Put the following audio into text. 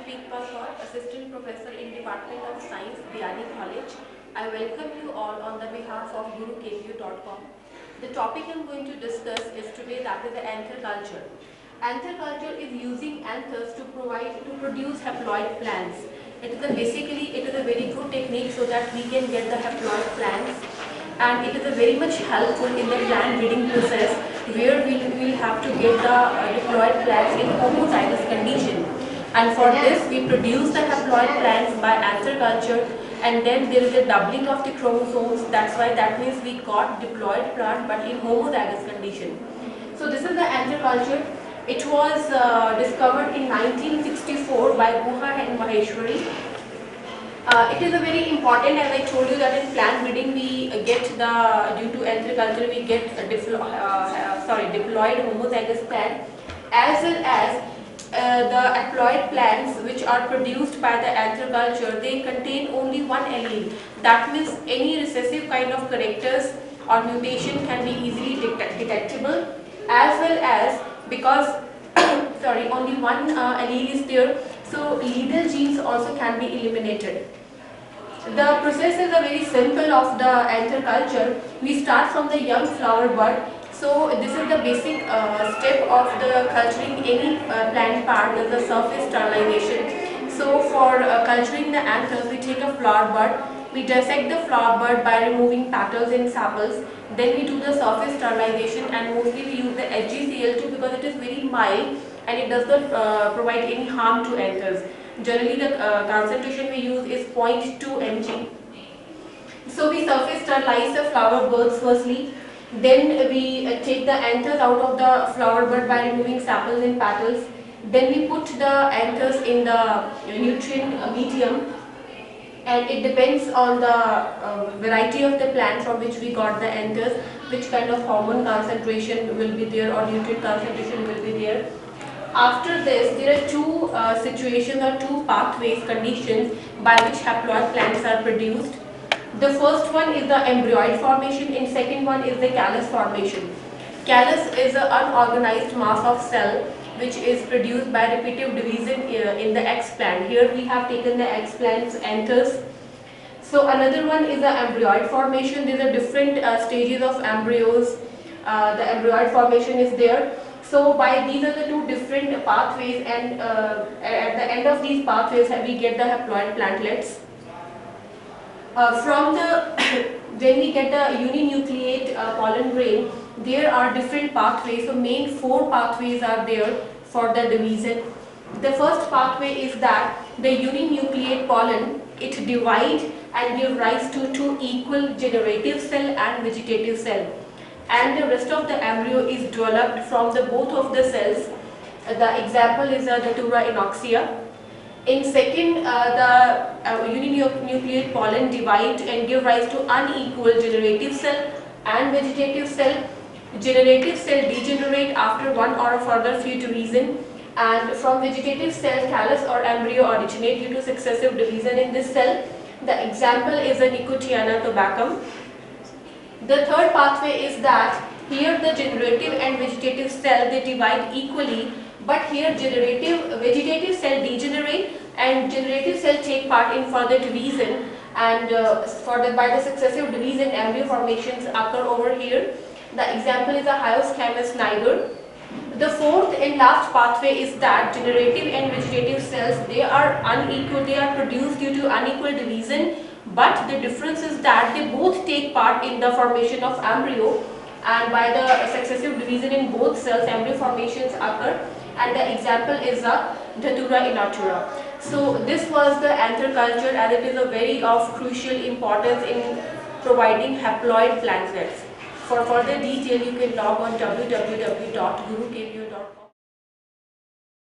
Preetpa Kaur, Assistant Professor in Department of Science, Biyani College. I welcome you all on the behalf of GuruKPU.com. The topic I am going to discuss is today, that is the anther culture. Anther culture is using anthers to produce haploid plants. Basically it is a very good technique so that we can get the haploid plants, and it is a very much helpful in the plant breeding process, where we will have to get the diploid plants in homozygous condition. And for this we produce the haploid plants by anther culture, and then there is a doubling of the chromosomes. That means we got diploid plant but in homozygous condition. So this is the anther culture. It was discovered in 1964 by Guha and Maheshwari. It is a very important, as I told you, that in plant breeding we get due to anther culture we get diploid homozygous plant, as well as the haploid plants which are produced by the anther culture. They contain only one allele. That means any recessive kind of characters or mutation can be easily detectable, as well as because only one allele is there, so lethal genes also can be eliminated. The process is very simple of the anther culture. We start from the young flower bud. So this is the basic step of the culturing any plant part, is the surface sterilization. So for culturing the anthers, we take a flower bud. We dissect the flower bud by removing petals and sepals. Then we do the surface sterilization, and mostly we use the HgCl2 because it is very mild and it does not provide any harm to anthers. Generally the concentration we use is 0.2 mg. So we surface sterilize the flower buds firstly. Then we take the anthers out of the flower bud by removing sepals and petals. Then we put the anthers in the nutrient medium, and it depends on the variety of the plant from which we got the anthers, which kind of hormone concentration will be there or nutrient concentration will be there. After this, there are two situations or two pathways, conditions by which haploid plants are produced. The first one is the embryoid formation, and second one is the callus formation. Callus is an unorganized mass of cell which is produced by repetitive division in the X plant. Here we have taken the X plant's anthers. So another one is the embryoid formation. These are different stages of embryos. The embryoid formation is there. So by these are the two different pathways, and at the end of these pathways we get the haploid plantlets. From the when we get the uninucleate pollen grain, there are different pathways. So main four pathways are there for the division. The first pathway is that the uninucleate pollen, it divides and gives rise to two equal generative cell and vegetative cell, and the rest of the embryo is developed from the both of the cells. The example is the Datura inoxia. In second, the uninucleate pollen divide and give rise to unequal generative cell and vegetative cell. Generative cell degenerate after one or further few division, and from vegetative cell callus or embryo originate due to successive division in this cell. The example is a Nicotiana tabacum. The third pathway is that here the generative and vegetative cell, they divide equally, but here vegetative cell degenerate and generative cell take part in further division, and by the successive division embryo formations occur over here. The example is a Hyoscyamus niger. The fourth and last pathway is that generative and vegetative cells, they are unequal, they are produced due to unequal division, but the difference is that they both take part in the formation of embryo, and by the successive division in both cells embryo formations occur, and the example is a Datura innatura. So this was the anther culture, and it is a very of crucial importance in providing haploid plantlets. For further detail, you can log on www.gurukpu.com.